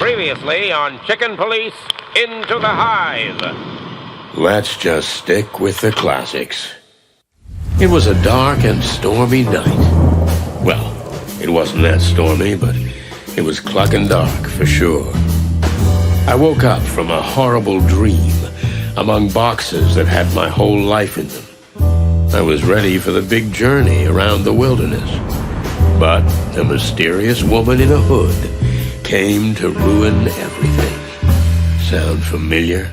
Previously on Chicken Police Into the Hive. Let's just stick with the classics. It was a dark and stormy night. Well, it wasn't that stormy, but it was cluckin' dark for sure. I woke up from a horrible dream among boxes that had my whole life in them. I was ready for the big journey around the wilderness. But the mysterious woman in a hood came to ruin everything. Sound familiar?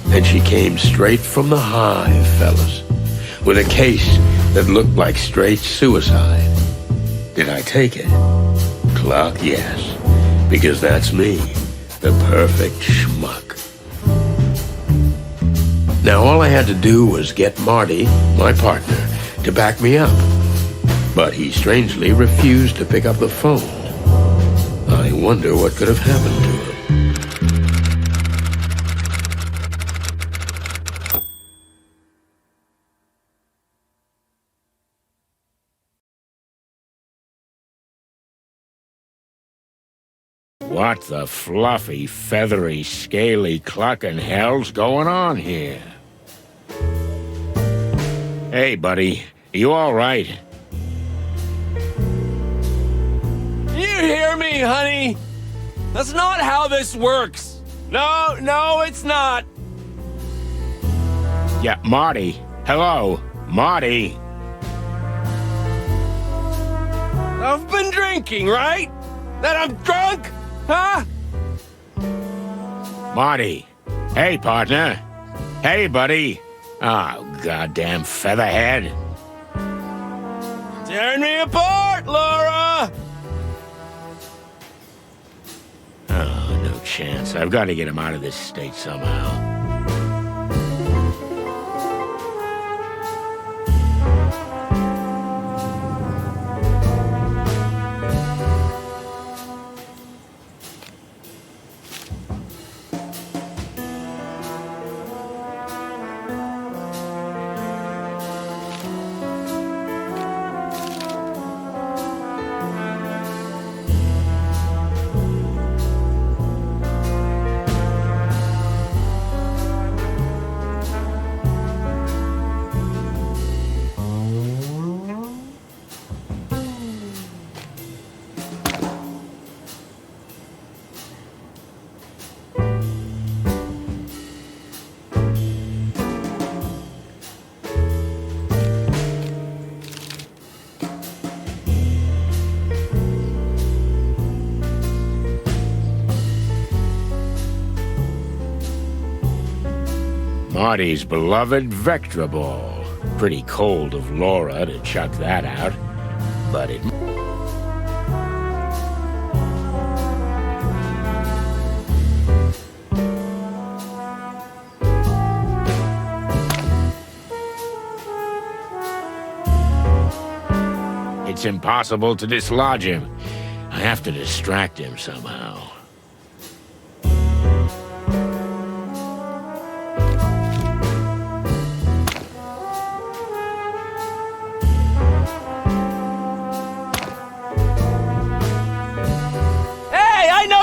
And she came straight from the Hive, fellas, with a case that looked like straight suicide. Did I take it? Cluck, yes, because that's me, the perfect schmuck. Now all I had to do was get Marty, my partner, to back me up. But he strangely refused to pick up the phone. I wonder what could have happened to him. What the fluffy, feathery, scaly cluckin' hell's going on here? Hey, buddy, you all right? You hear me, honey? That's not how this works. No, it's not. Yeah, Marty. Hello, Marty. I've been drinking, right? That I'm drunk? Huh? Marty. Hey, partner. Hey, buddy. Oh, goddamn featherhead. Tearing me apart, Laura! Oh, no chance. I've got to get him out of this state somehow. Marty's beloved Vectra Ball. Pretty cold of Laura to chuck that out, but it... It's impossible to dislodge him. I have to distract him somehow.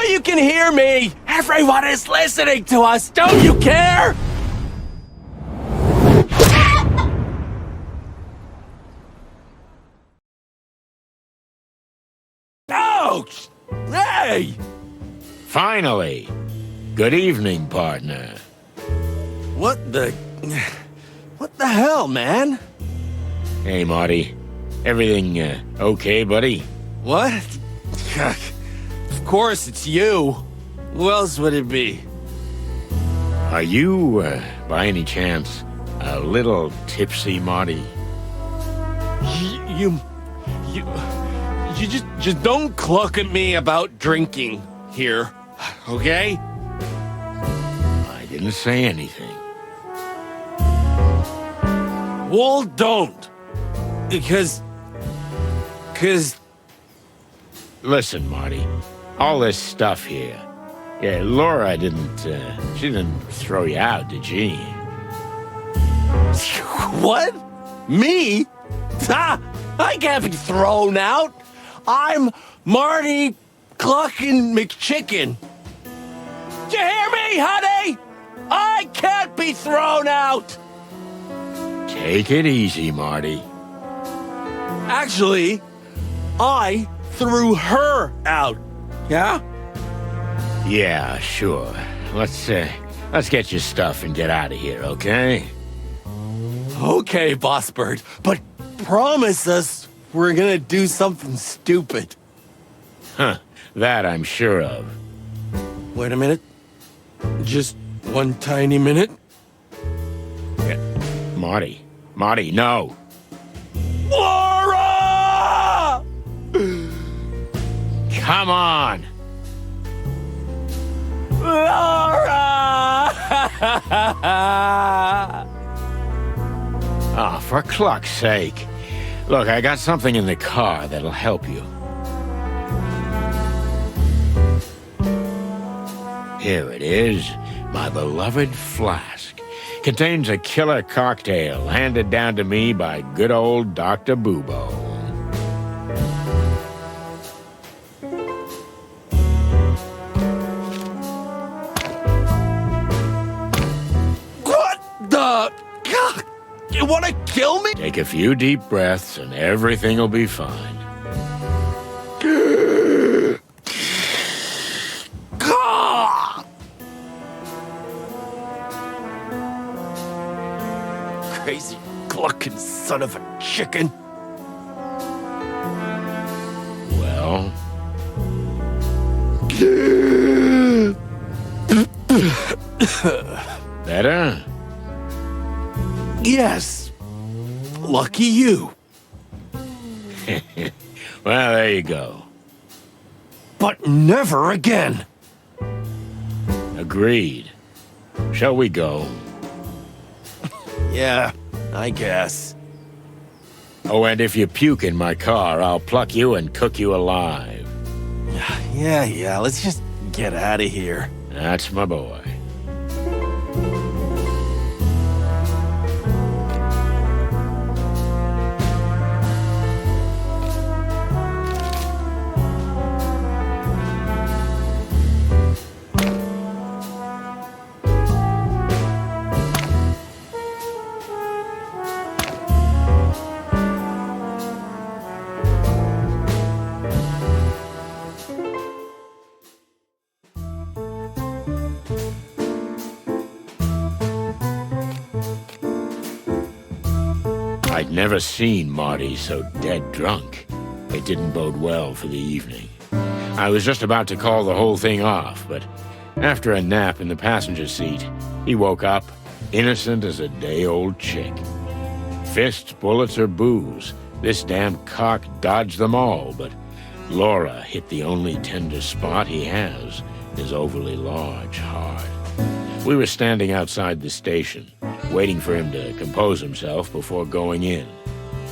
You can hear me! Everyone is listening to us! Don't you care? Ouch! Hey! Finally! Good evening, partner. What the hell, man? Hey, Marty. Everything, okay, buddy? What? Of course it's you. Who else would it be? Are you, by any chance, a little tipsy, Marty? You just don't cluck at me about drinking here, okay? I didn't say anything. Well, don't. Because... Listen, Marty. All this stuff here. Yeah, Laura she didn't throw you out, did she? What? Me? Ha! I can't be thrown out. I'm Marty Cluckin' McChicken. me, honey! I can't be thrown out! Take it easy, Marty. Actually, I threw her out. Yeah? Yeah, sure. Let's get your stuff and get out of here, okay? Okay, Boss Bird, but promise us we're gonna do something stupid. Huh, that I'm sure of. Wait a minute. Just one tiny minute. Yeah. Marty, no. Laura! Come on! Laura! Oh, for cluck's sake. Look, I got something in the car that'll help you. Here it is, my beloved flask. Contains a killer cocktail handed down to me by good old Dr. Bubo. What the? God, you want to kill me? Take a few deep breaths and everything will be fine. Crazy cluckin' son of a chicken. Well, better? Yes. Lucky you. Well, there you go. But never again. Agreed. Shall we go? Yeah, I guess. Oh, and if you puke in my car, I'll pluck you and cook you alive. Yeah, let's just get out of here. That's my boy. I'd never seen Marty so dead drunk. It didn't bode well for the evening. I was just about to call the whole thing off, but after a nap in the passenger seat, he woke up, innocent as a day-old chick. Fists, bullets, or booze, this damn cock dodged them all, but Laura hit the only tender spot he has, his overly large heart. We were standing outside the station, waiting for him to compose himself before going in.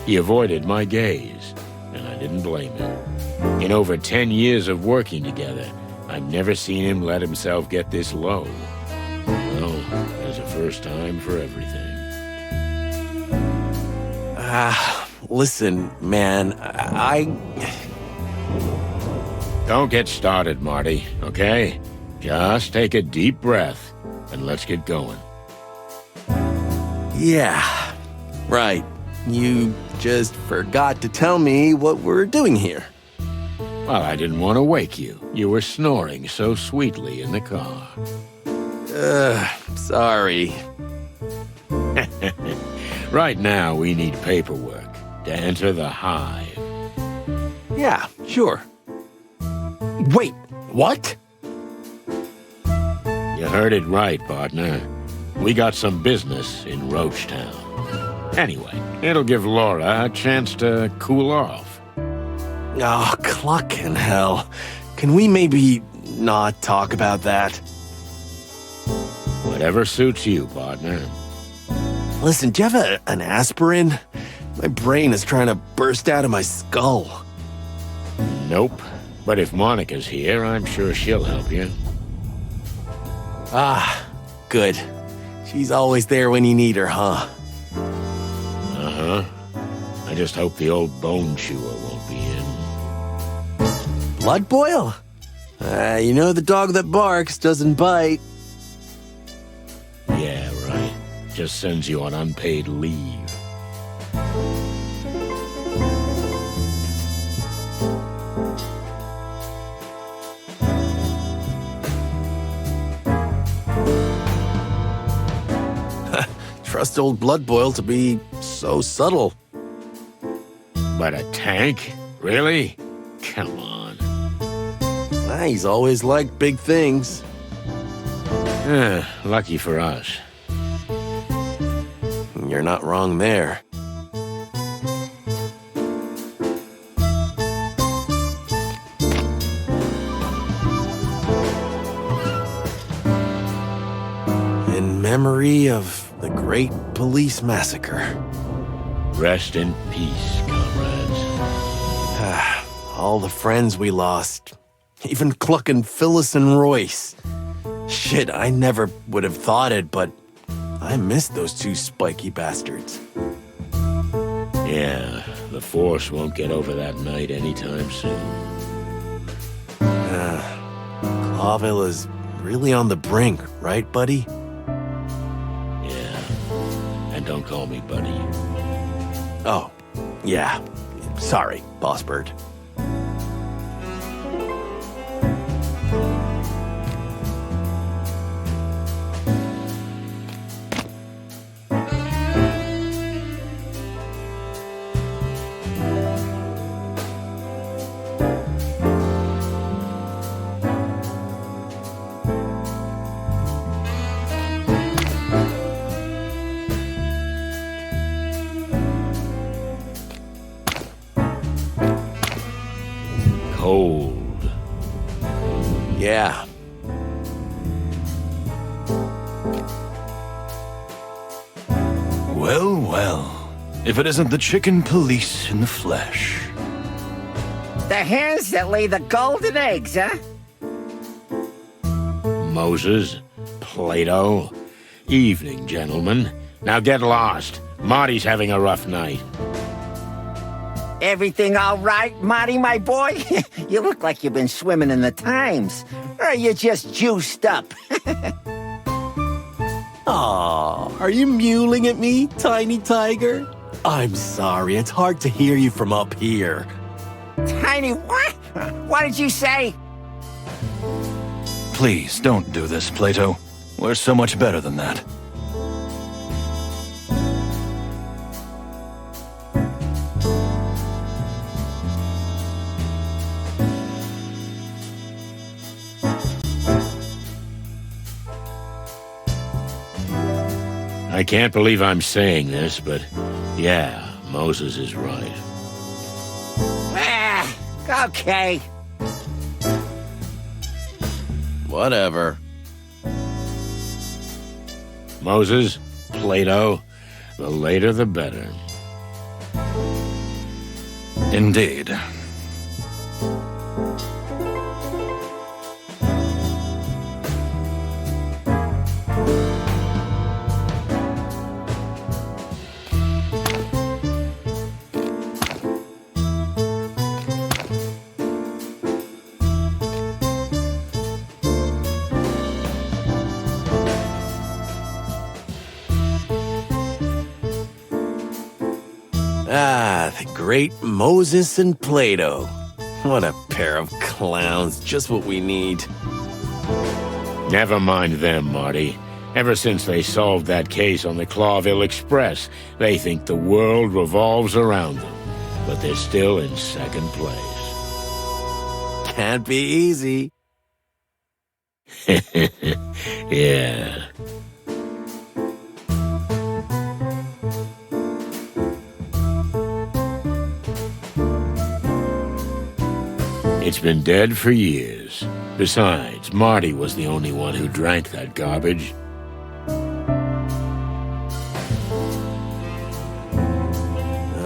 He avoided my gaze, and I didn't blame him. In over 10 years of working together, I've never seen him let himself get this low. Well, there's a first time for everything. Listen, man, Don't get started, Marty, okay? Just take a deep breath, and let's get going. Yeah, right. You just forgot to tell me what we're doing here. Well, I didn't want to wake you. You were snoring so sweetly in the car. Sorry. Right now, we need paperwork to enter the Hive. Yeah, sure. Wait, what? You heard it right, partner. We got some business in Roachtown. Anyway, it'll give Laura a chance to cool off. Oh, cluckin' hell. Can we maybe not talk about that? Whatever suits you, partner. Listen, do you have an aspirin? My brain is trying to burst out of my skull. Nope. But if Monica's here, I'm sure she'll help you. Ah, good. She's always there when you need her, huh? Uh-huh. I just hope the old bone chewer won't be in. Blood boil? You know the dog that barks doesn't bite. just sends you on unpaid leave. Trust old Blood Boil to be so subtle. But a tank? Really? Come on. He's always liked big things. Lucky for us. You're not wrong there. In memory of the Great Police Massacre. Rest in peace, comrades. All the friends we lost. Even cluckin' Phyllis and Royce. Shit, I never would have thought it, but I miss those two spiky bastards. Yeah, the Force won't get over that night anytime soon. Clawville is really on the brink, right, buddy? Yeah, and don't call me buddy. Oh, yeah. Sorry, Boss Bird. Cold. Yeah. Well, well. If it isn't the chicken police in the flesh. The hens that lay the golden eggs, huh? Moses, Plato. Evening, gentlemen. Now get lost. Marty's having a rough night. Everything all right, Marty, my boy? You look like you've been swimming in the Times. Or are you just juiced up? Aw, are you mewling at me, tiny tiger? I'm sorry, it's hard to hear you from up here. Tiny what? What did you say? Please, don't do this, Plato. We're so much better than that. I can't believe I'm saying this, but yeah, Moses is right. Okay. Whatever. Moses, Plato, the later the better. Indeed. The great Moses and Plato. What a pair of clowns, just what we need. Never mind them, Marty. Ever since they solved that case on the Clawville Express, they think the world revolves around them. But they're still in second place. Can't be easy. Yeah. It's been dead for years. Besides, Marty was the only one who drank that garbage.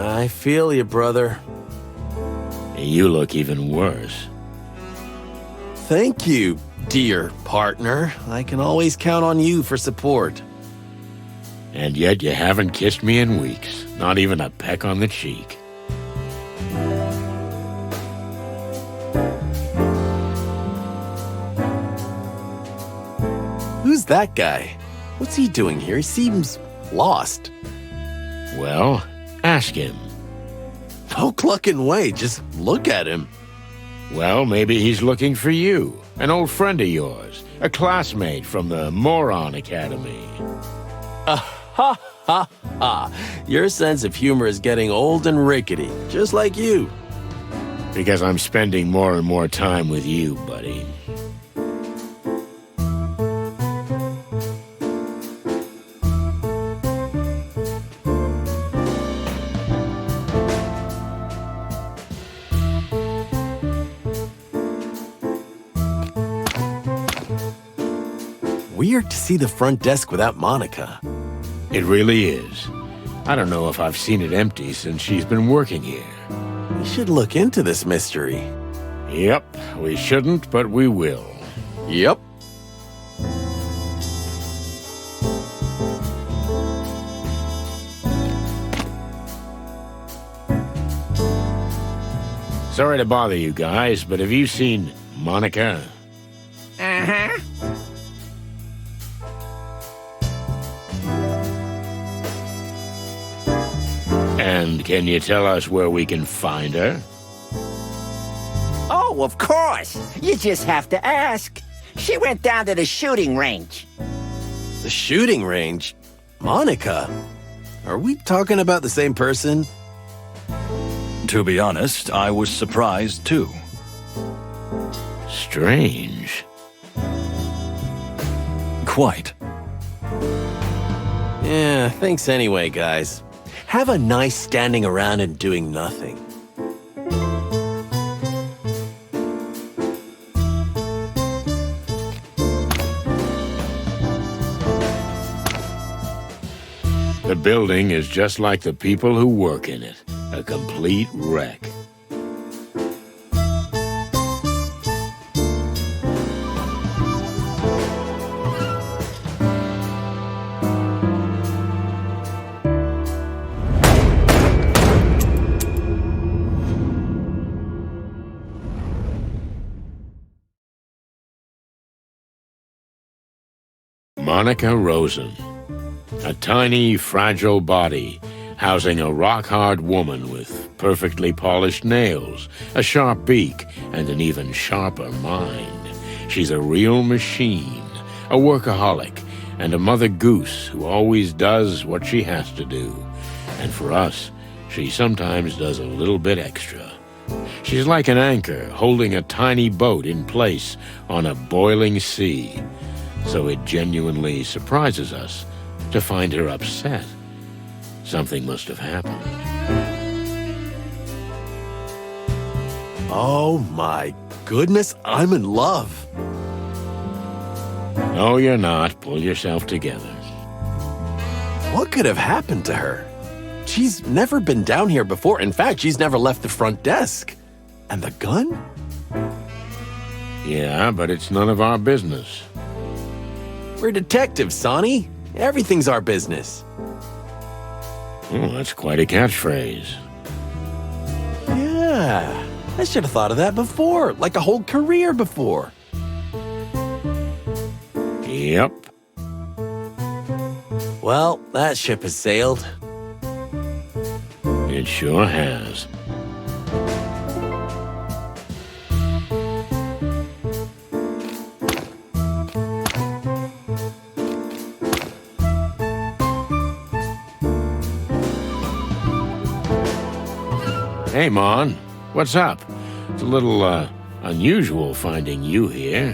I feel you, brother. You look even worse. Thank you, dear partner. I can always count on you for support. And yet you haven't kissed me in weeks. Not even a peck on the cheek. Who's that guy? What's he doing here? He seems lost. Well, ask him. No clucking way, just look at him. Well, maybe he's looking for you, an old friend of yours, a classmate from the Moron Academy. Ha ha ha. Your sense of humor is getting old and rickety, just like you. Because I'm spending more and more time with you, buddy. Weird to see the front desk without Monica. It really is. I don't know if I've seen it empty since she's been working here. We should look into this mystery. Yep, we shouldn't, but we will. Yep. Sorry to bother you guys, but have you seen Monica? Uh-huh. And can you tell us where we can find her? Oh, of course. You just have to ask. She went down to the shooting range. The shooting range? Monica? Are we talking about the same person? To be honest, I was surprised too. Strange. Quite. Yeah, thanks anyway, guys. Have a nice standing around and doing nothing. The building is just like the people who work in it. A complete wreck. Monica Rosen. A tiny, fragile body housing a rock-hard woman with perfectly polished nails, a sharp beak, and an even sharper mind. She's a real machine, a workaholic, and a mother goose who always does what she has to do. And for us, she sometimes does a little bit extra. She's like an anchor holding a tiny boat in place on a boiling sea. So it genuinely surprises us to find her upset. Something must have happened. Oh my goodness, I'm in love. No, you're not. Pull yourself together. What could have happened to her? She's never been down here before. In fact, she's never left the front desk. And the gun? Yeah, but it's none of our business. We're detectives, Sonny. Everything's our business. Oh, that's quite a catchphrase. Yeah, I should have thought of that before, like a whole career before. Yep. Well, that ship has sailed. It sure has. Hey, Mon. What's up? It's a little, unusual finding you here.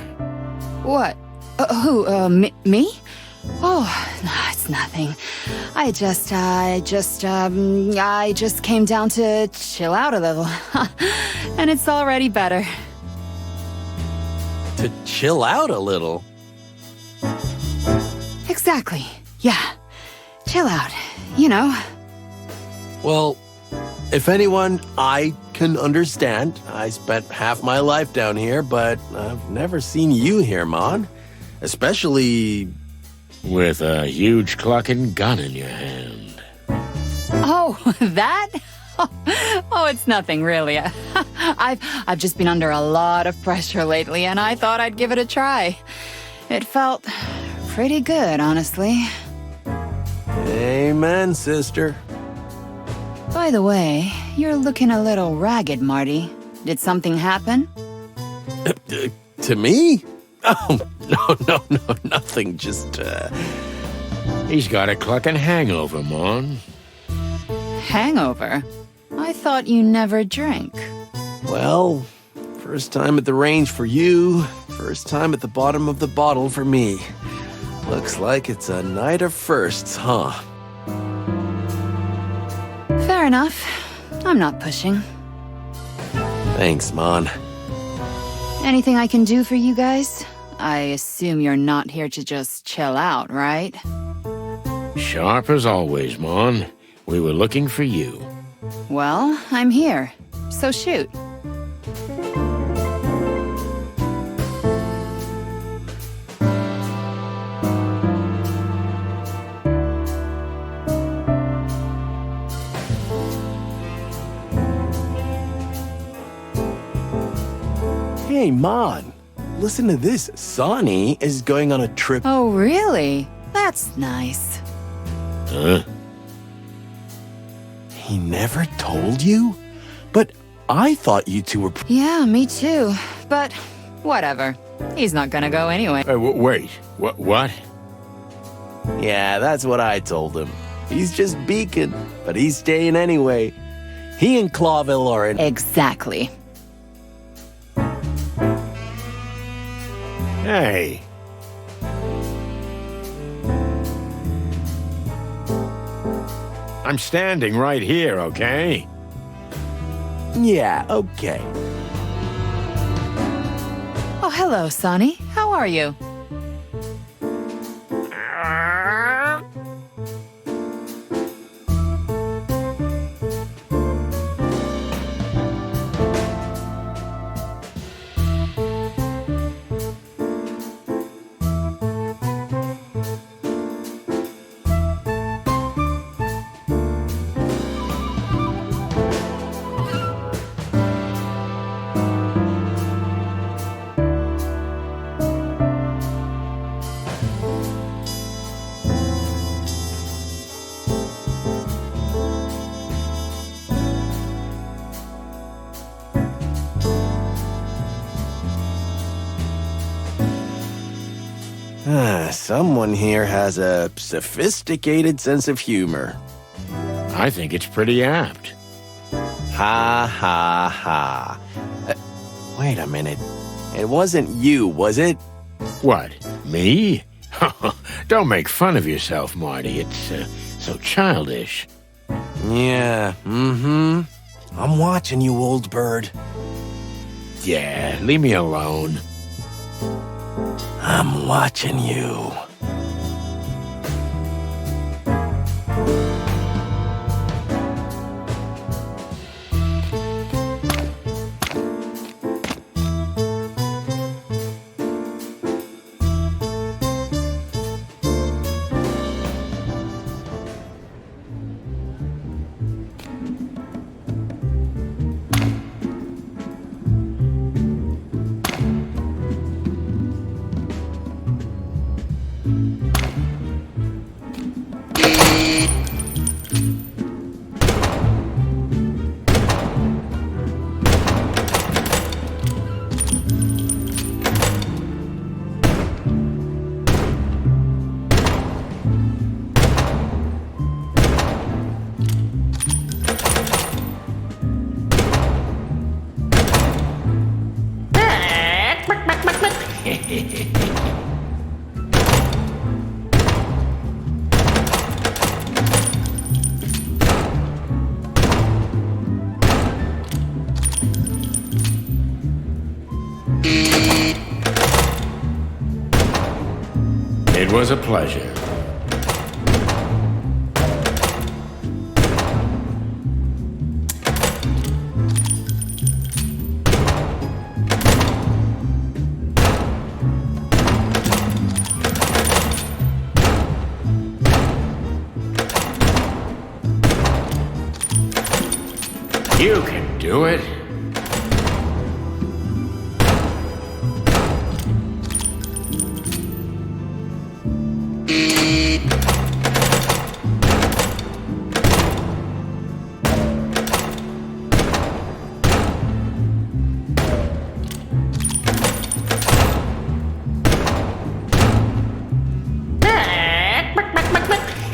What? Me? Oh, no, it's nothing. I just came down to chill out a little. And it's already better. To chill out a little? Exactly. Yeah. Chill out. You know. Well, if anyone, I can understand. I spent half my life down here, but I've never seen you here, Mon. Especially... with a huge cluckin gun in your hand. Oh, that? Oh, it's nothing, really. I've just been under a lot of pressure lately, and I thought I'd give it a try. It felt pretty good, honestly. Amen, sister. By the way, you're looking a little ragged, Marty. Did something happen? To me? Oh, no, nothing. Just, He's got a cluckin' hangover, Mon. Hangover? I thought you never drank. well, first time at the range for you, first time at the bottom of the bottle for me. Looks like it's a night of firsts, huh? Fair enough. I'm not pushing. Thanks, Mon. Anything I can do for you guys? I assume you're not here to just chill out, right? Sharp as always, Mon. We were looking for you. Well, I'm here. So shoot. Hey, Mon. Listen to this. Sonny is going on a trip. Oh, really? That's nice. Huh? He never told you? But I thought you two were... Yeah, me too. But whatever. He's not gonna go anyway. Wait. What? Yeah, that's what I told him. He's just beacon, but he's staying anyway. He and Clawville are in... Exactly. Hey. I'm standing right here, okay? Yeah, okay. Oh, hello, Sonny. How are you? Someone here has a sophisticated sense of humor. I think it's pretty apt. Ha ha ha. Wait a minute. It wasn't you, was it? What, me? Don't make fun of yourself, Marty. It's so childish. Yeah, I'm watching you, old bird. Yeah, leave me alone. I'm watching you. It was a pleasure. You can do it.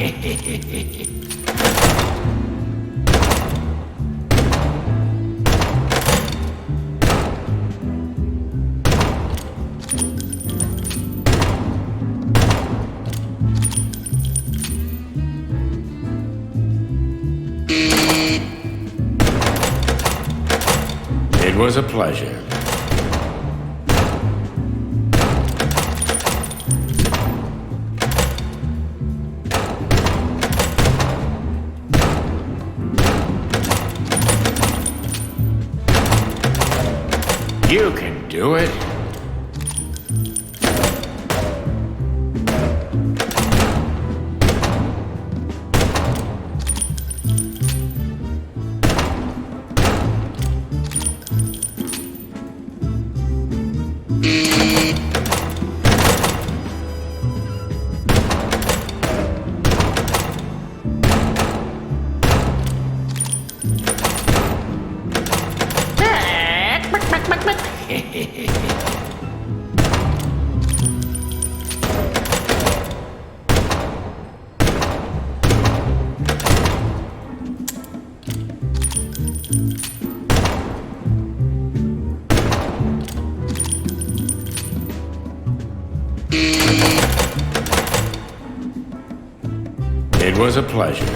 It was a pleasure. You can do it. It was a pleasure.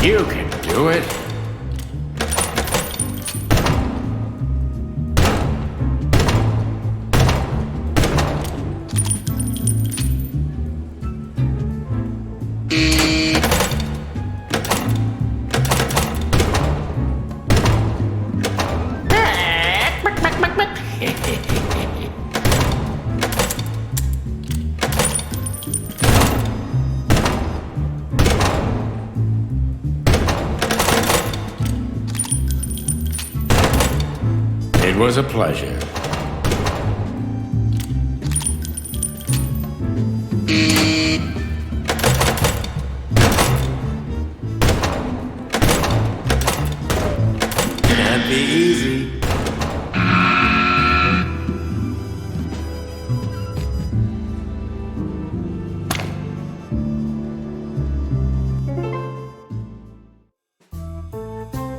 You can do it. It was a pleasure. Can't be easy.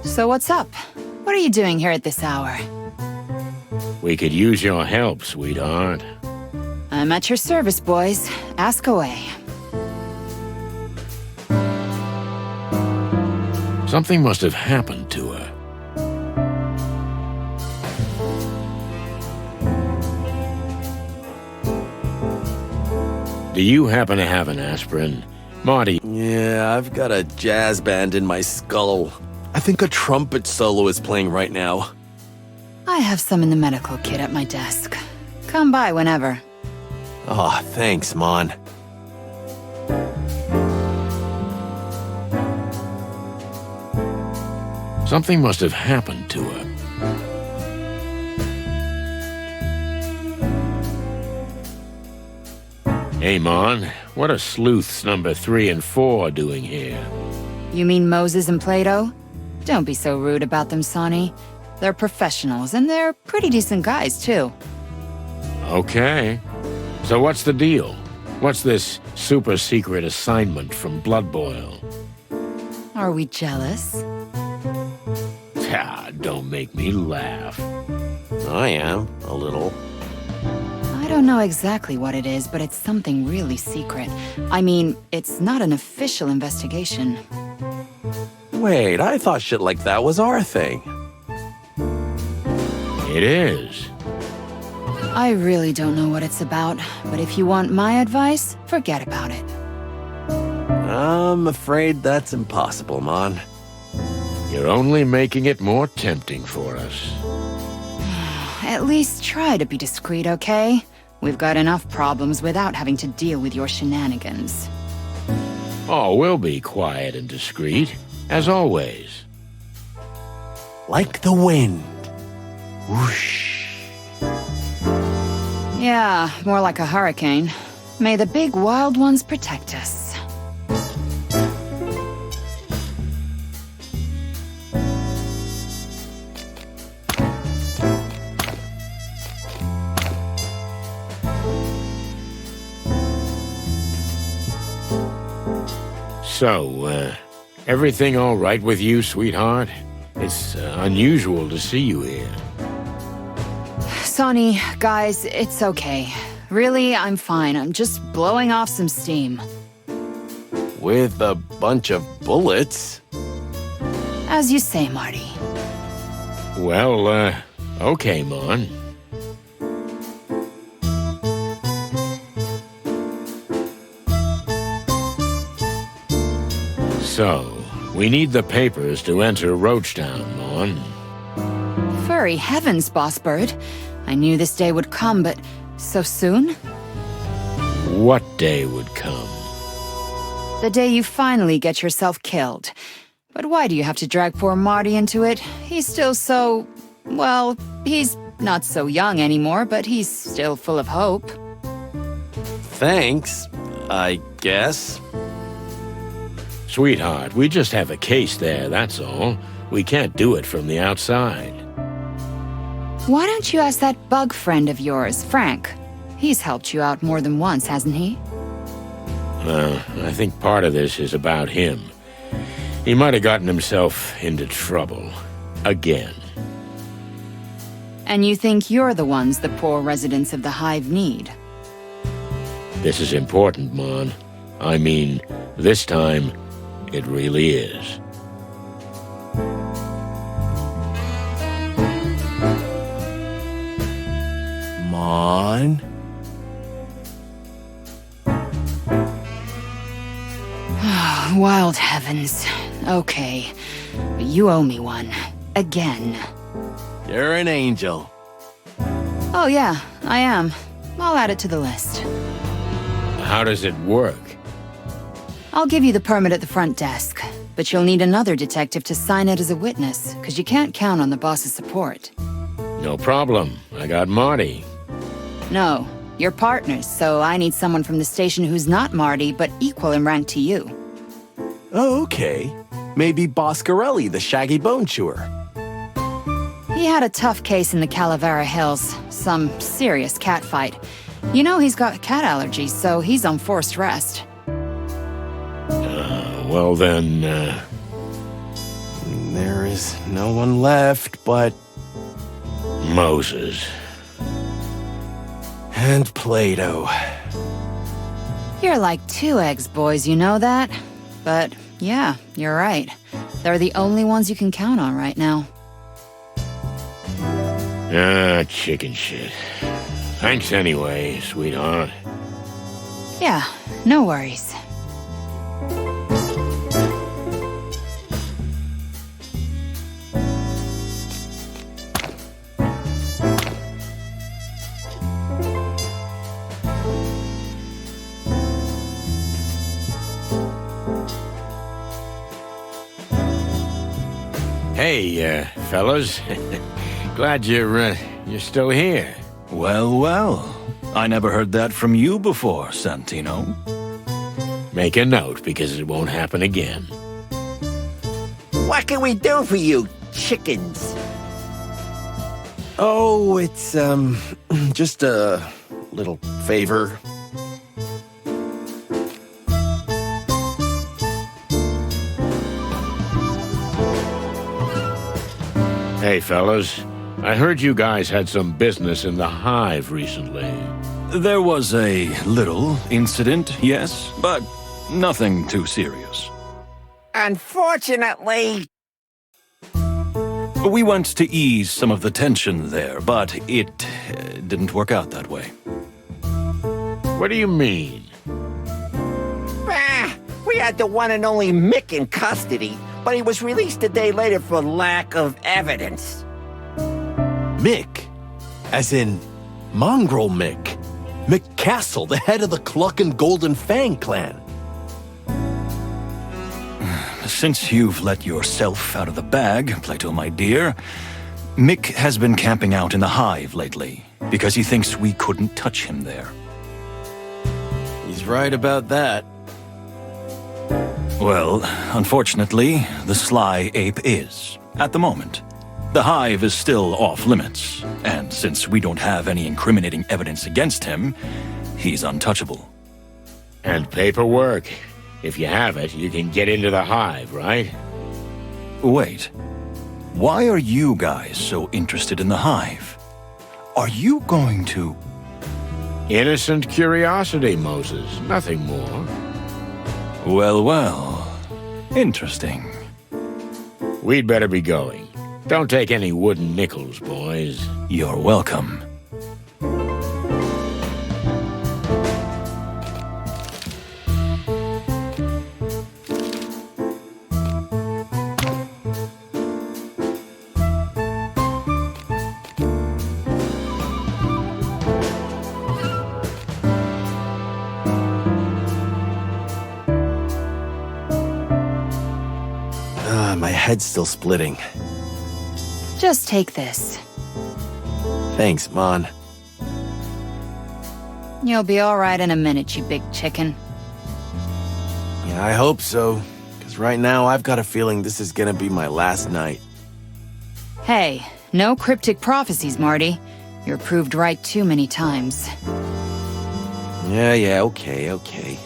So what's up? What are you doing here at this hour? We could use your help, sweetheart. I'm at your service, boys. Ask away. Something must have happened to her. Do you happen to have an aspirin? Marty, Yeah, I've got a jazz band in my skull. I think a trumpet solo is playing right now. I have some in the medical kit at my desk. Come by whenever. Aw, thanks, Mon. something must have happened to her. Hey, Mon, what are sleuths number 3 and 4 doing here? You mean Moses and Plato? Don't be so rude about them, Sonny. They're professionals, and they're pretty decent guys, too. Okay. So what's the deal? What's this super-secret assignment from Blood Boil? Are we jealous? Ah, don't make me laugh. I am, a little. I don't know exactly what it is, but it's something really secret. I mean, it's not an official investigation. Wait, I thought shit like that was our thing. It is. I really don't know what it's about, but if you want my advice, forget about it. I'm afraid that's impossible, Mon. You're only making it more tempting for us. At least try to be discreet, okay? We've got enough problems without having to deal with your shenanigans. Oh, we'll be quiet and discreet, as always. Like the wind. Whoosh. Yeah, more like a hurricane. May the big wild ones protect us. So, everything all right with you, sweetheart? It's unusual to see you here. Sonny, guys, it's okay. Really, I'm fine. I'm just blowing off some steam. With a bunch of bullets? As you say, Marty. Well, okay, Mon. So, we need the papers to enter Roachtown, Mon. Furry heavens, Boss Bird. I knew this day would come, but so soon? What day would come? The day you finally get yourself killed. But why do you have to drag poor Marty into it? He's still so... well, he's not so young anymore, but he's still full of hope. Thanks, I guess. Sweetheart, we just have a case there, that's all. We can't do it from the outside. Why don't you ask that bug friend of yours, Frank? He's helped you out more than once, hasn't he? I think part of this is about him. He might have gotten himself into trouble. Again. And you think you're the ones the poor residents of the Hive need? This is important, Mon. I mean, this time, it really is. Mon? Wild heavens. Okay. But you owe me one. Again. You're an angel. Oh yeah, I am. I'll add it to the list. How does it work? I'll give you the permit at the front desk, but you'll need another detective to sign it as a witness, because you can't count on the boss's support. No problem. I got Marty. No, you're partners, so I need someone from the station who's not Marty, but equal in rank to you. Oh, okay. Maybe Boscarelli, the shaggy bone chewer. He had a tough case in the Calavera Hills, some serious cat fight. You know he's got cat allergies, so he's on forced rest. Well then, There is no one left but... Moses. and Plato. You're like two eggs, boys, you know that? But yeah, you're right. They're the only ones you can count on right now. Chicken shit. Thanks anyway, sweetheart. Yeah, no worries. Hey, fellas. Glad you're still here. Well, well. I never heard that from you before, Santino. Make a note, because it won't happen again. What can we do for you, chickens? Oh, it's, just a little favor. Hey, fellas. I heard you guys had some business in the Hive recently. There was a little incident, yes, but nothing too serious. Unfortunately, We went to ease some of the tension there, but it didn't work out that way. What do you mean? we had the one and only Mick in custody, but he was released a day later for lack of evidence. Mick, as in Mongrel Mick. Mick Castle, the head of the Cluckin Golden Fang clan. Since you've let yourself out of the bag, Plato, my dear, Mick has been camping out in the Hive lately because he thinks we couldn't touch him there. He's right about that. Well, unfortunately, the sly ape is, at the moment. The Hive is still off limits, and since we don't have any incriminating evidence against him, he's untouchable. And paperwork. If you have it, you can get into the Hive, right? Wait. Why are you guys so interested in the Hive? Are you going to... Innocent curiosity, Moses. Nothing more. Well, well. Interesting. We'd better be going. Don't take any wooden nickels, boys. You're welcome. My head's still splitting. Just take this. Thanks, Mon. You'll be all right in a minute, you big chicken. Yeah, I hope so. Because right now, I've got a feeling this is gonna be my last night. Hey, no cryptic prophecies, Marty. You're proved right too many times. Yeah, okay.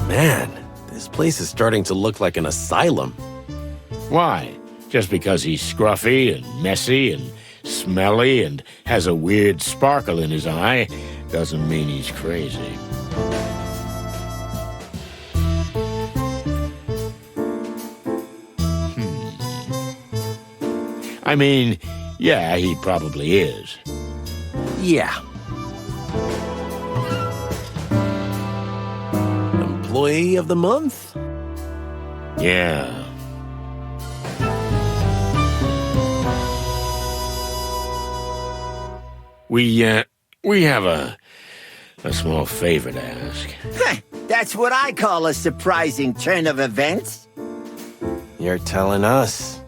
Man, this place is starting to look like an asylum. Why? Just because he's scruffy and messy and smelly and has a weird sparkle in his eye doesn't mean he's crazy. I mean, yeah, he probably is. Yeah. Employee of the month? Yeah. We have a small favor to ask. That's what I call a surprising turn of events. You're telling us.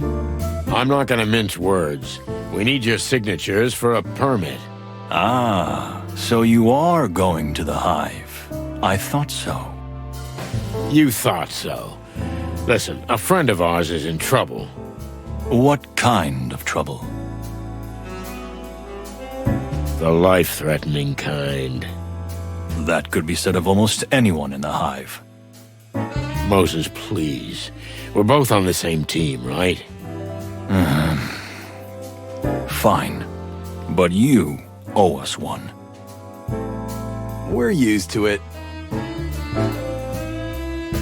I'm not gonna mince words. We need your signatures for a permit. Ah, so you are going to the Hive. I thought so. You thought so. Listen, a friend of ours is in trouble. What kind of trouble? The life-threatening kind. That could be said of almost anyone in the Hive. Moses, please. We're both on the same team, right? Fine. But you owe us one. We're used to it.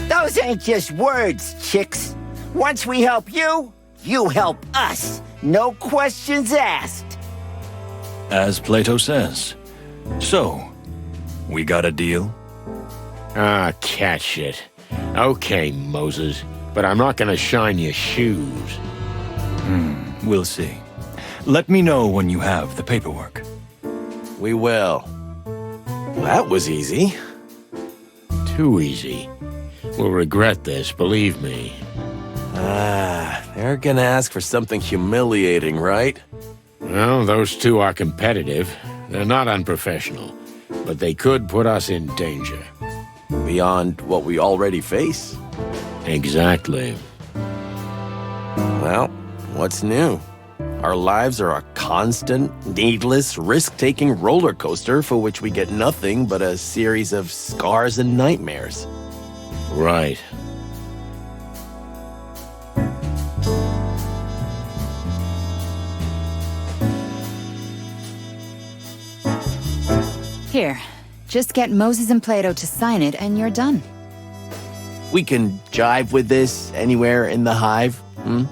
Those ain't just words, chicks. Once we help you, you help us. No questions asked. As Plato says. So, we got a deal? Ah, catch it. Okay, Moses, but I'm not gonna shine your shoes. We'll see. Let me know when you have the paperwork. We will. Well, that was easy. Too easy. We'll regret this, believe me. They're gonna ask for something humiliating, right? Well, those two are competitive. They're not unprofessional, but they could put us in danger. Beyond what we already face. Exactly. Well, what's new? Our lives are a constant, needless, risk-taking roller coaster for which we get nothing but a series of scars and nightmares. Right. Here, just get Moses and Plato to sign it and you're done. We can jive with this anywhere in the Hive, hmm?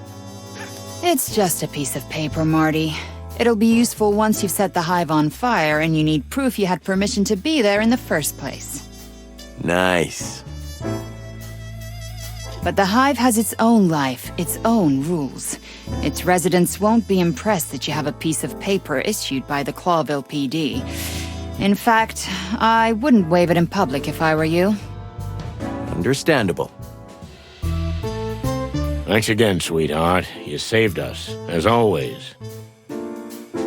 It's just a piece of paper, Marty. It'll be useful once you've set the Hive on fire and you need proof you had permission to be there in the first place. Nice. But the Hive has its own life, its own rules. Its residents won't be impressed that you have a piece of paper issued by the Clawville PD. In fact, I wouldn't wave it in public if I were you. Understandable. Thanks again, sweetheart. You saved us, as always.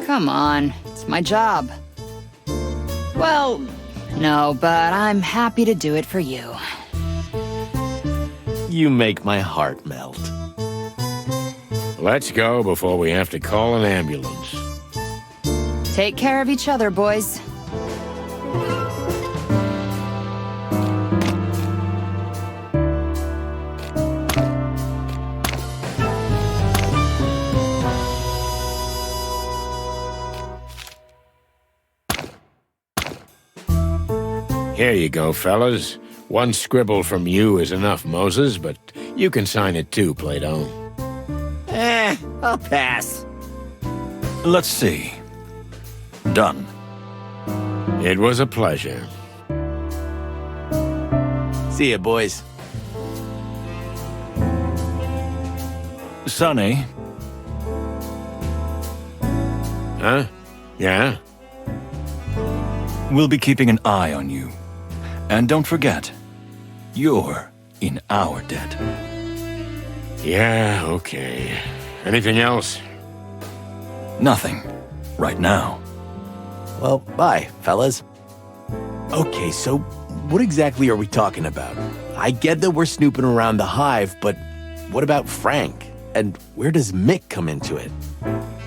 Come on, it's my job. Well, no, but I'm happy to do it for you. You make my heart melt. Let's go before we have to call an ambulance. Take care of each other, boys. Here you go, fellas. One scribble from you is enough, Moses, but you can sign it too, Plato. I'll pass. Let's see. Done. It was a pleasure. See ya, boys. Sonny, Huh? Yeah? we'll be keeping an eye on you. And don't forget, you're in our debt. Yeah, okay. Anything else? Nothing. Right now. Well, bye, fellas. Okay, so what exactly are we talking about? I get that we're snooping around the Hive, but what about Frank? And where does Mick come into it?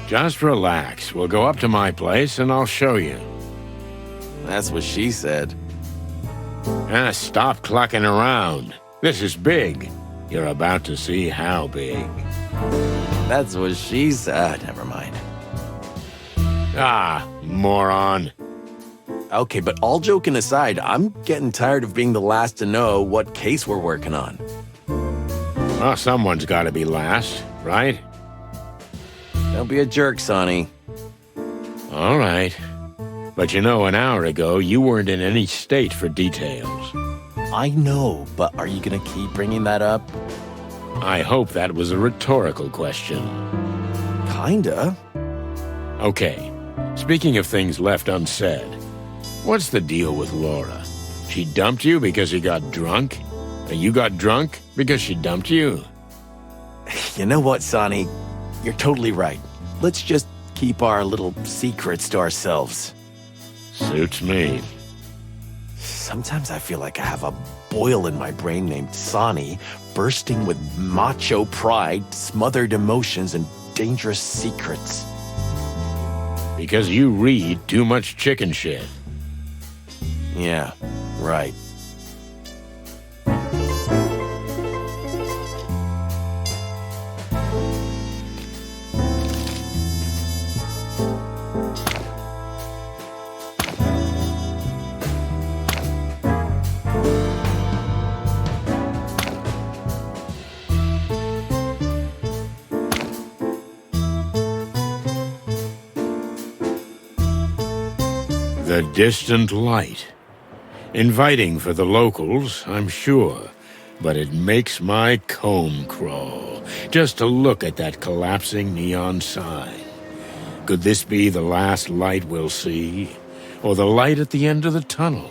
Just relax. We'll go up to my place and I'll show you. That's what she said. Stop clucking around. This is big. You're about to see how big. That's what she said. Never mind. Ah, moron. Okay, but all joking aside, I'm getting tired of being the last to know what case we're working on. Well, someone's got to be last, right? Don't be a jerk, Sonny. All right. But you know, an hour ago, you weren't in any state for details. I know, but are you gonna keep bringing that up? I hope that was a rhetorical question. Kinda. Okay, speaking of things left unsaid, what's the deal with Laura? She dumped you because you got drunk? And you got drunk because she dumped you? You know what, Sonny? You're totally right. Let's just keep our little secrets to ourselves. Suits me. Sometimes I feel like I have a boil in my brain named Sonny, bursting with macho pride, smothered emotions, and dangerous secrets. Because you read too much chicken shit. Yeah, right. The distant light. Inviting for the locals, I'm sure, but it makes my comb crawl just to look at that collapsing neon sign. Could this be the last light we'll see? Or the light at the end of the tunnel?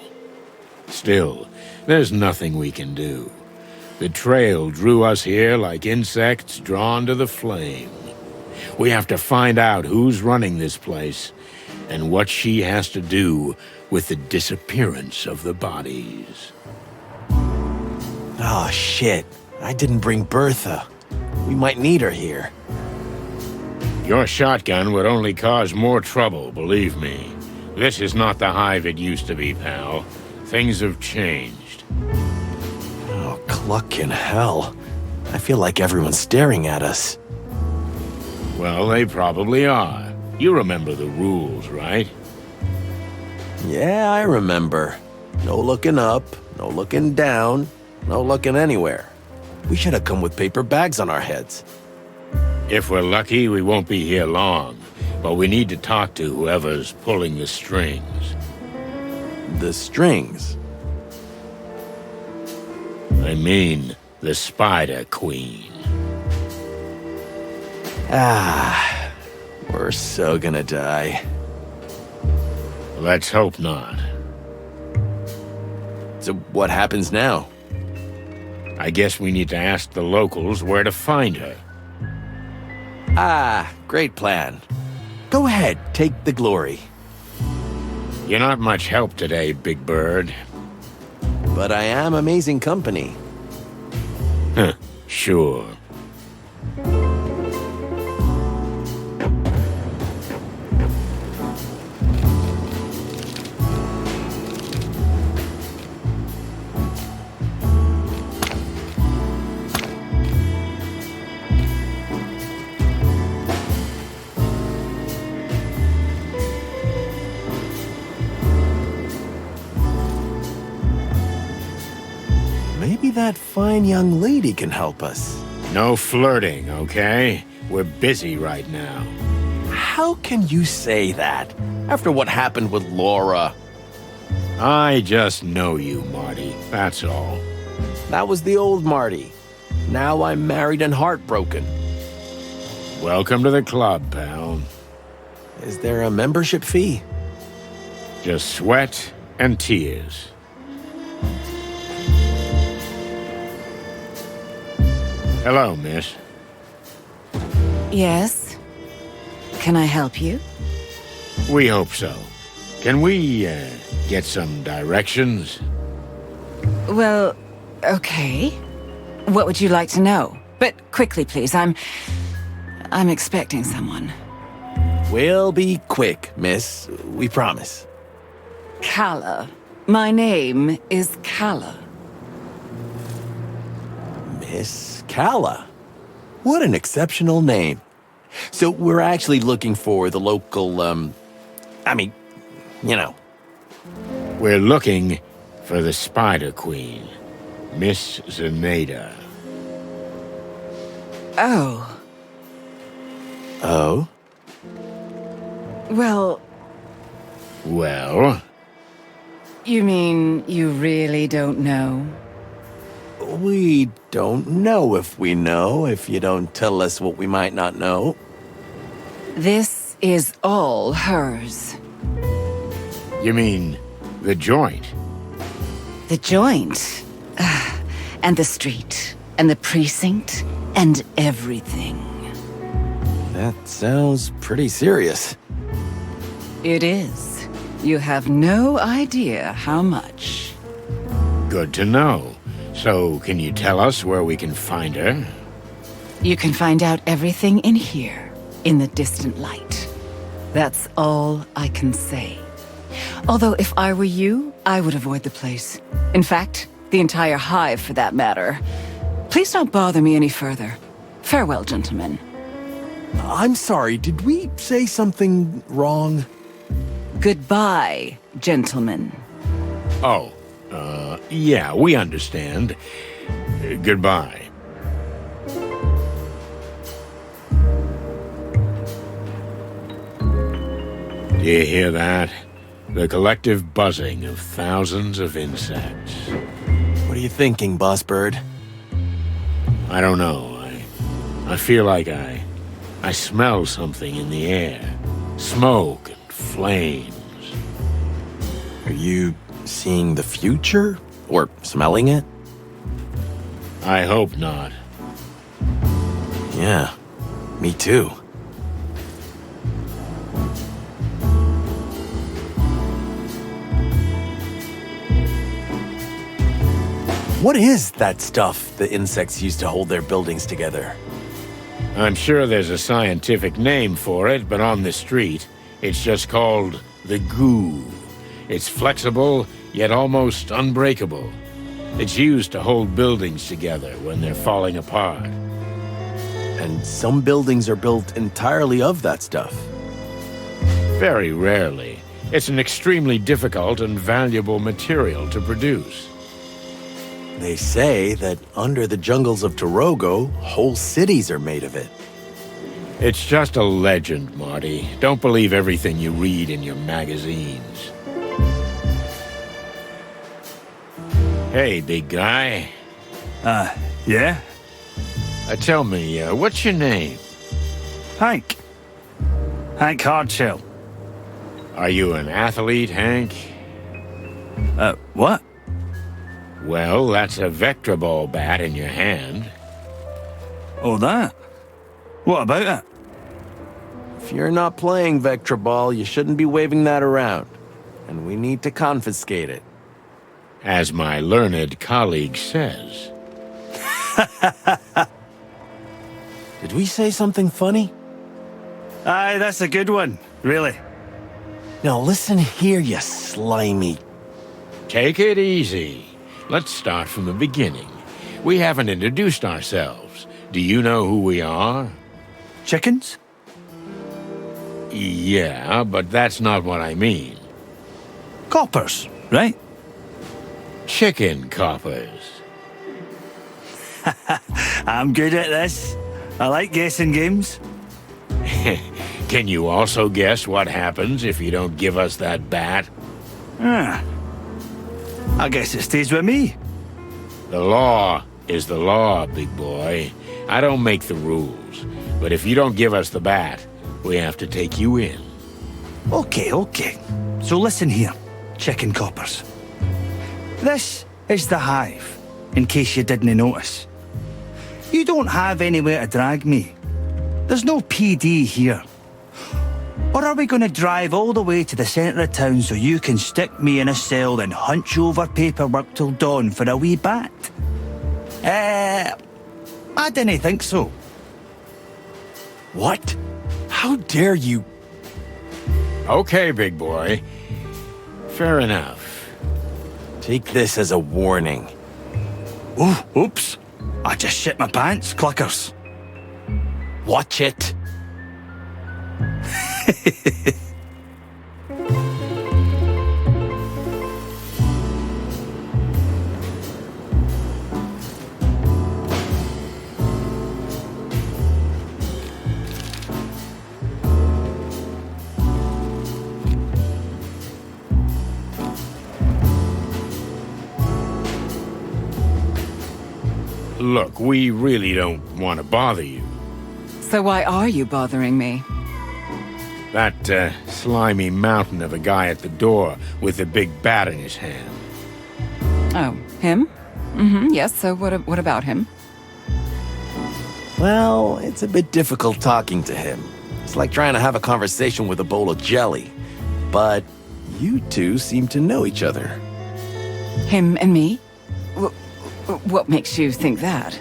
Still, there's nothing we can do. The trail drew us here like insects drawn to the flame. We have to find out who's running this place and what she has to do with the disappearance of the bodies. Oh, shit. I didn't bring Bertha. We might need her here. Your shotgun would only cause more trouble, believe me. This is not the Hive it used to be, pal. Things have changed. Oh, cluckin' hell. I feel like everyone's staring at us. Well, they probably are. You remember the rules, right? Yeah, I remember. No looking up, no looking down, no looking anywhere. We should have come with paper bags on our heads. If we're lucky, we won't be here long. But we need to talk to whoever's pulling the strings. The strings? I mean, the Spider Queen. Ah, we're so gonna die. Let's hope not. So what happens now? I guess we need to ask the locals where to find her. Ah, great plan. Go ahead, take the glory. You're not much help today, Big Bird. But I am amazing company. Huh, sure. Maybe that fine young lady can help us. No flirting, okay? We're busy right now. How can you say that? After what happened with Laura. I just know you, Marty. That's all. That was the old Marty. Now I'm married and heartbroken. Welcome to the club, pal. Is there a membership fee? Just sweat and tears. Hello, miss. Yes? Can I help you? We hope so. Can we, get some directions? Well, okay. What would you like to know? But quickly, please. I'm expecting someone. We'll be quick, miss. We promise. Calla. My name is Calla. Miss Calla. What an exceptional name. So we're actually looking for the local, you know. We're looking for the Spider Queen, Miss Zenaida. Oh. Oh? Well, Well, you mean you really don't know? We don't know if you don't tell us what we might not know. This is all hers. you mean the joint? The joint. And the street. And the precinct. And everything. That sounds pretty serious. It is. You have no idea how much. Good to know. So, can you tell us where we can find her? You can find out everything in here, in the distant light. That's all I can say. Although if I were you, I would avoid the place. In fact, the entire Hive for that matter. Please don't bother me any further. Farewell, gentlemen. I'm sorry, did we say something wrong? Goodbye, gentlemen. Oh, yeah, we understand. Goodbye. Do you hear that? The collective buzzing of thousands of insects. What are you thinking, Boss Bird? I don't know. I feel like I smell something in the air. Smoke and flames. Are you seeing the future? Or smelling it? I hope not. Yeah, me too. What is that stuff the insects use to hold their buildings together? I'm sure there's a scientific name for it, but on the street, it's just called the goo. It's flexible, yet almost unbreakable. It's used to hold buildings together when they're falling apart. And some buildings are built entirely of that stuff. Very rarely. It's an extremely difficult and valuable material to produce. They say that under the jungles of Torogo, whole cities are made of it. It's just a legend, Marty. Don't believe everything you read in your magazines. Hey, big guy. Yeah? Tell me, what's your name? Hank. Hank Hardshell. Are you an athlete, Hank? What? Well, that's a vector ball bat in your hand. Oh, that? What about it? If you're not playing Vectra Ball, you shouldn't be waving that around. And we need to confiscate it. As my learned colleague says. Did we say something funny? Aye, that's a good one, really. Now listen here, you slimy... Take it easy. Let's start from the beginning. We haven't introduced ourselves. Do you know who we are? Chickens? Yeah, but that's not what I mean. Coppers, right? Chicken coppers. I'm good at this. I like guessing games. Can you also guess what happens if you don't give us that bat? I guess it stays with me. The law is the law, big boy. I don't make the rules. But if you don't give us the bat, we have to take you in. Okay. So listen here, chicken coppers. This is the Hive, in case you didn't notice. You don't have anywhere to drag me. There's no PD here. Or are we going to drive all the way to the centre of town so you can stick me in a cell and hunch over paperwork till dawn for a wee bat? I didn't think so. What? How dare you? Okay, big boy. Fair enough. Take this as a warning. Oh, oops. I just shit my pants, cluckers. Watch it. Look, we really don't want to bother you. So why are you bothering me? That slimy mountain of a guy at the door with the big bat in his hand. Oh, him? Yes, so what about him? Well, it's a bit difficult talking to him. It's like trying to have a conversation with a bowl of jelly. But you two seem to know each other. Him and me? What makes you think that?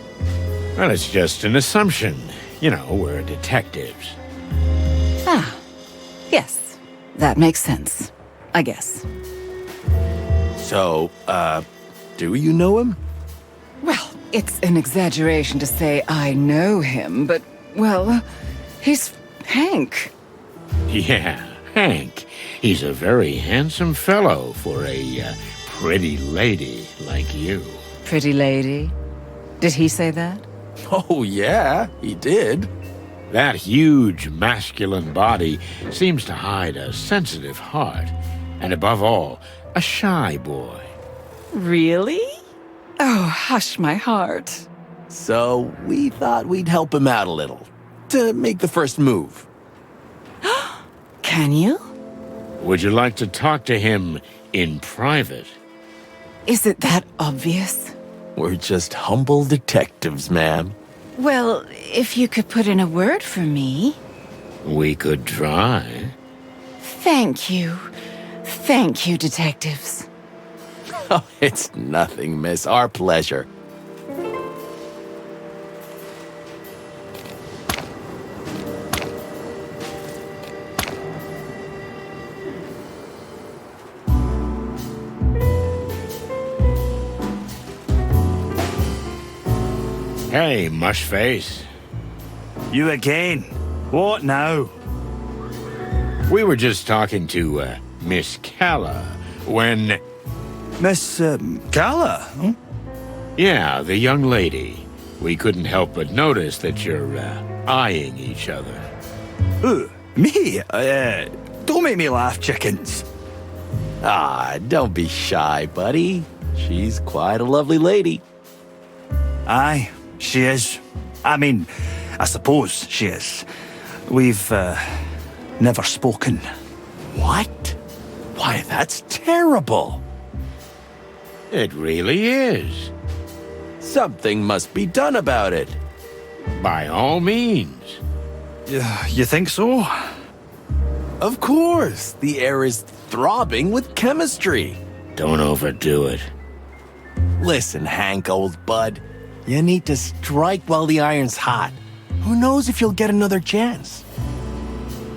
Well, it's just an assumption. You know, we're detectives. Ah, yes. That makes sense, I guess. So, do you know him? Well, it's an exaggeration to say I know him, but, well, he's Hank. Yeah, Hank. He's a very handsome fellow for a pretty lady like you. Pretty lady? Did he say that? Oh, yeah, he did. That huge masculine body seems to hide a sensitive heart, and above all, a shy boy. Really? Oh, hush my heart. So we thought we'd help him out a little, to make the first move. Can you? Would you like to talk to him in private? Is it that obvious? We're just humble detectives, ma'am. Well, if you could put in a word for me. We could try. Thank you. Thank you, detectives. Oh, it's nothing, miss. Our pleasure. Hey, Mushface. You again? What now? We were just talking to Miss Calla when... Miss, Calla, huh? Yeah, the young lady. We couldn't help but notice that you're eyeing each other. Who? Me? Don't make me laugh, chickens. Ah, don't be shy, buddy. She's quite a lovely lady. Aye, she is. I mean, I suppose she is. We've, never spoken. What? Why, that's terrible. It really is. Something must be done about it. By all means. You think so? Of course, the air is throbbing with chemistry. Don't overdo it. Listen, Hank, old bud. You need to strike while the iron's hot. Who knows if you'll get another chance?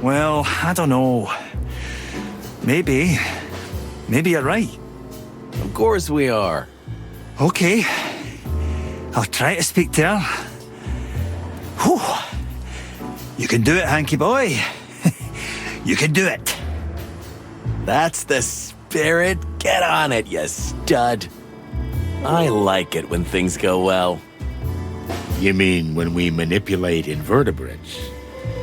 Well, I don't know. Maybe. Maybe you're right. Of course we are. Okay. I'll try to speak to her. Whew. You can do it, Hanky boy. You can do it. That's the spirit. Get on it, you stud. I like it when things go well. You mean when we manipulate invertebrates?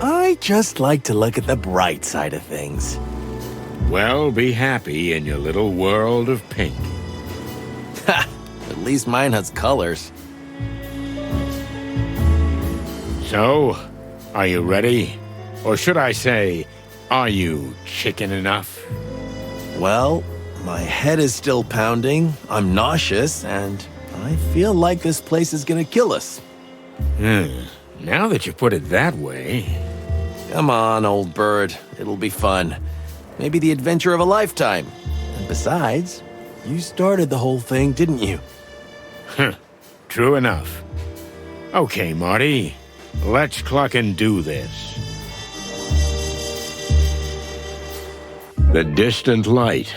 I just like to look at the bright side of things. Well, be happy in your little world of pink. Ha! At least mine has colors. So, are you ready? Or should I say, are you chicken enough? Well, my head is still pounding, I'm nauseous, and I feel like this place is gonna kill us. Now that you put it that way... Come on, old bird. It'll be fun. Maybe the adventure of a lifetime. And besides, you started the whole thing, didn't you? True enough. Okay, Marty. Let's cluckin' do this. The distant light.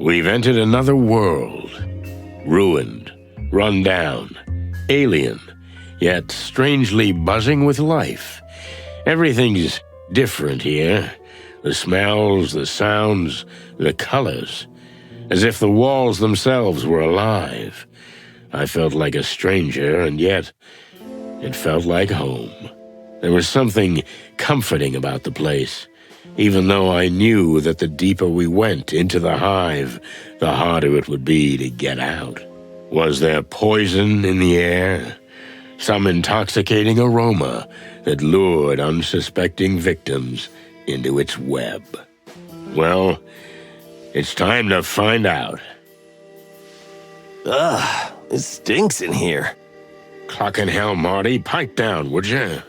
We've entered another world. Ruined, run down, alien, yet strangely buzzing with life. Everything's different here. The smells, the sounds, the colors. As if the walls themselves were alive. I felt like a stranger, and yet it felt like home. There was something comforting about the place, even though I knew that the deeper we went into the hive, the harder it would be to get out. Was there poison in the air? Some intoxicating aroma that lured unsuspecting victims into its web. Well, it's time to find out. Ugh, it stinks in here. Cluckin' hell, Marty, pipe down, would you?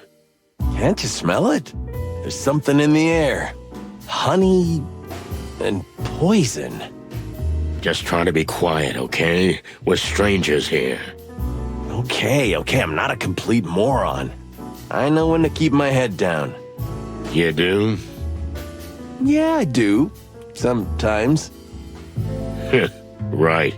Can't you smell it? There's something in the air. Honey and poison. Just try to be quiet, okay? We're strangers here. Okay, I'm not a complete moron. I know when to keep my head down. You do? Yeah, I do. Sometimes. Right.